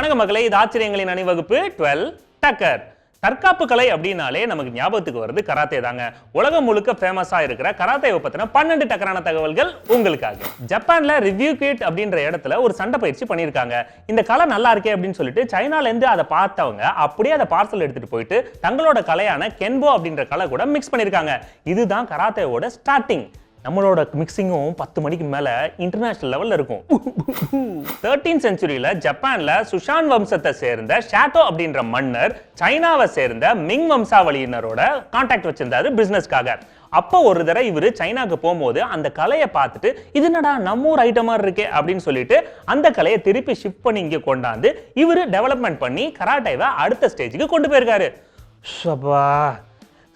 வணக்க மக்களே, இது ஆச்சரியங்களின் அணிவகுப்பு 12 டக்கர். தற்காப்பு கலை அப்படின்னாலே நமக்கு ஞாபகத்துக்கு வருது கராத்தே தாங்க. உலகம் முழுக்க ஃபேமஸா இருக்கிற கராத்தேவை பத்தின 12 டக்கரான தகவல்கள் உங்களுக்காக. ஜப்பான்ல ரிவ்யூ கிட் அப்படின்ற இடத்துல ஒரு சண்டை பயிற்சி பண்ணிருக்காங்க. இந்த கலை நல்லா இருக்கே அப்படின்னு சொல்லிட்டு சைனால இருந்து அதை பார்த்தவங்க அப்படியே அதை பார்சல் எடுத்துட்டு போயிட்டு தங்களோட கலையான கென்போ அப்படின்ற கலை கூட மிக்ஸ் பண்ணிருக்காங்க. இதுதான் கராத்தேவோட ஸ்டார்டிங். நம்மளோட மிக்சிங்கும் 10 மணிக்கு மேல இன்டர்நேஷனல் லெவல்ல இருக்கும். 13th செஞ்சுரியில ஜப்பான்ல சுஷான் வம்சத்தை சேர்ந்த ஷாட்டோ அப்படின்ற மன்னர் சைனாவை சேர்ந்த மிங் வம்சாவளியினரோட கான்டாக்ட் வச்சிருந்தாரு பிசினஸ்க்காக. அப்போ ஒரு தடவை இவரு சைனாக்கு போகும்போது அந்த கலையை பார்த்துட்டு இது என்னடா நம்ம ஊர் ஐட்டமா இருக்கே அப்படின்னு சொல்லிட்டு அந்த கலையை திருப்பி ஷிஃப்ட் பண்ணி இங்க கொண்டாந்து இவரு டெவலப்மெண்ட் பண்ணி கராட்டேவை அடுத்த ஸ்டேஜுக்கு கொண்டு போயிருக்காரு.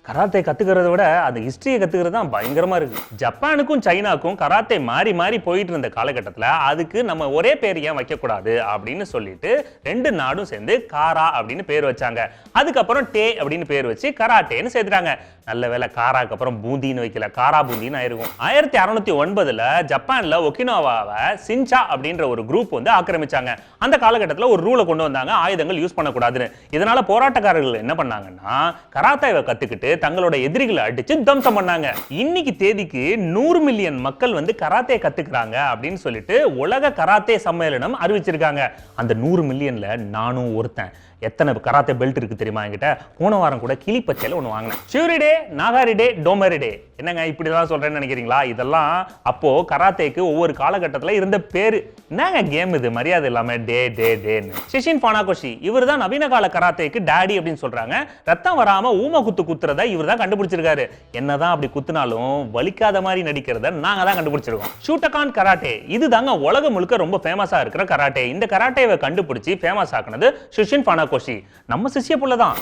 கராத்தே கத்துக்கிறத விட அந்த ஹிஸ்டரியை கத்துக்கிறது தான் பயங்கரமா இருக்கு. ஜப்பானுக்கும் சைனாக்கும் கராத்தே மாறி மாறி போயிட்டு இருந்த காலகட்டத்தில் அதுக்கு நம்ம ஒரே பேர் ஏன் வைக்கக்கூடாது அப்படின்னு சொல்லிட்டு ரெண்டு நாடும் சேர்ந்து காரா அப்படின்னு பேர் வச்சாங்க. அதுக்கப்புறம் டே அப்படின்னு பேர் வச்சு கராட்டேன்னு சேர்த்துட்டாங்க. நல்ல வேலை காராக்கு அப்புறம் பூந்தின்னு வைக்கல, காரா பூந்தின்னு ஆயிருக்கும். 1609 ஜப்பான்ல ஒகினாவாவை சின்சா அப்படின்ற ஒரு குரூப் வந்து ஆக்கிரமிச்சாங்க. அந்த காலகட்டத்தில் ஒரு ரூலை கொண்டு வந்தாங்க, ஆயுதங்கள் யூஸ் பண்ணக்கூடாதுன்னு. இதனால போராட்டக்காரர்கள் என்ன பண்ணாங்கன்னா கராத்தேவை கத்துக்கிட்டு தங்களோட எதிரிகளை அடிச்சு தம்சம் பண்ணாங்க. இன்னைக்கு தேதிக்கு 100 மில்லியன் மக்கள் வந்து கராத்தே கத்துக்கிறாங்க அப்படின்னு சொல்லிட்டு உலக கராத்தே சம்மேளனம் அறிவிச்சிருக்காங்க. அந்த 100 மில்லியன்ல நானும் ஒருத்தன். எத்தனை கராத்தே பெல்ட் இருக்கு தெரியுமா என்கிட்ட? போன வாரம் கூட கிளி பச்சையில ஒன்று வாங்கினேன். ஷியூரிடே, நாகாரிடே, டோமரிடே. என்னங்க இப்படிதான் சொல்றேன்னு நினைக்கிறீங்களா? இதெல்லாம் அப்போ கராத்தேக்கு ஒவ்வொரு காலகட்டத்தில் இருந்த பேரு. என்னங்க கேம் இது மரியாதை இல்லாம டே டே டேன்னு. ஷிஷின் ஃபனாகோஷி இவர் தான் நவீன கால கராத்தேக்கு டாடி அப்படின்னு சொல்றாங்க. ரத்தம் வராம ஊம குத்து குத்துறத இவர் தான் கண்டுபிடிச்சிருக்காரு. என்னதான் அப்படி குத்துனாலும் வலிக்காத மாதிரி நடிக்கிறத நாங்க தான் கண்டுபிடிச்சிருக்கோம். ஷூட்டகான் கராட்டே இதுதாங்க உலகம் முழுக்க ரொம்ப ஃபேமஸா இருக்கிற கராட்டே. இந்த கராட்டேவை கண்டுபிடிச்சு ஃபேமஸ் ஆக்குனது ஷிஷின் ஃபனாகோஷி. நம்ம சிஷ்ய புள்ள தான்.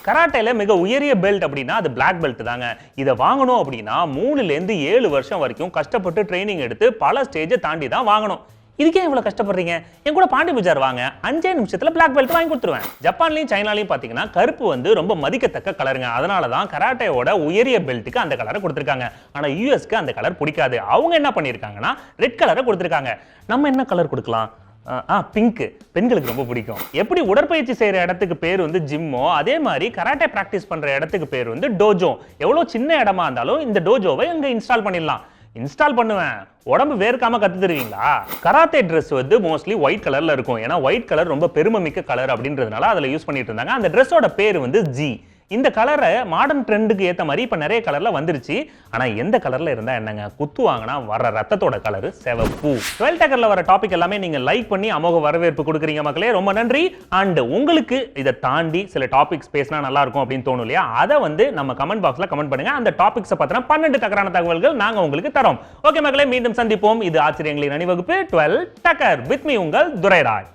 கராட்டேல மிக உயரிய பெல்ட் அப்படின்னா அது பிளாக் பெல்ட் தாங்க. இதை வாங்கணும் அப்படின்னா 3 ல இருந்து 7 வருஷம் வரைக்கும் கஷ்டப்பட்டு ட்ரைனிங் எடுத்து பல ஸ்டேஜை தாண்டி தான் வாங்கணும். இதுக்கே இவ்வளவு கஷ்டப்படுறீங்க? என் கூட பாண்டி பஜார் வாங்க, 5 நிமிஷத்துல பிளாக் பெல்ட் வாங்கி கொடுத்துருவேன். ஜப்பான்லயும் சைனாலையும் பாத்தீங்கன்னா கருப்பு வந்து ரொம்ப மதிக்கத்தக்க கலருங்க. அதனாலதான் கராட்டேவோட உயரிய பெல்ட்டுக்கு அந்த கலரை கொடுத்திருக்காங்க. ஆனா யூஎஸ்க்கு அந்த கலர் பிடிக்காது. அவங்க என்ன பண்ணிருக்காங்கன்னா ரெட் கலரை கொடுத்திருக்காங்க. நம்ம என்ன கலர் கொடுக்கலாம்? பிங்க் பெண்களுக்கு ரொம்ப பிடிக்கும். எப்படி உடற்பயிற்சி செய்யற இடத்துக்கு பேர் வந்து ஜிம்மோ, அதே மாதிரி கராட்டே பிராக்டிஸ் பண்ற இடத்துக்கு பேர் வந்து டோஜோ. எவ்வளவு சின்ன இடமா இருந்தாலும் இந்த டோஜோவை அங்க இன்ஸ்டால் பண்ணிடலாம். இன்ஸ்டால் பண்ணுவேன். உடம்பு வேர்க்காம கத்து தருவீங்களா? கராத்தே ட்ரெஸ் வந்து மோஸ்ட்லி ஒயிட் கலர்ல இருக்கும். ஏன்னா ஒயிட் கலர் ரொம்ப பெருமை மிக்க கலர் அப்படின்றதுனால அதுல யூஸ் பண்ணிட்டு இருந்தாங்க. அந்த ட்ரெஸ்ஸோட பேர் வந்து ஜி. இந்த கலரை மாடர்ன் ட்ரெண்டுக்கு ஏற்ற மாதிரி இப்போ நிறைய கலர்ல வந்துருச்சு. ஆனால் எந்த கலர்ல இருந்தா என்னங்க? குத்து வாங்கினா வர ரத்தத்தோட கலரு சிவப்பு. 12 டக்கர்ல வர டாபிக் எல்லாமே நீங்க லைக் பண்ணி அமோக வரவேற்பு கொடுக்குறீங்க மக்களே, ரொம்ப நன்றி. அண்ட் உங்களுக்கு இதை தாண்டி சில டாபிக்ஸ் பேசினா நல்லா இருக்கும் அப்படின்னு தோணும் இல்லையா? அதை வந்து நம்ம கமெண்ட் பாக்ஸ்ல கமெண்ட் பண்ணுங்க. அந்த டாபிக்ஸை பத்தின 12 டக்கரான தகவல்கள் நாங்க உங்களுக்கு தரோம். ஓகே மக்களே, மீண்டும் சந்திப்போம். இது ஆச்சரியங்களின் அணிவகுப்பு 12 டக்கர். வித் மீ உங்கள் துரைராஜ்.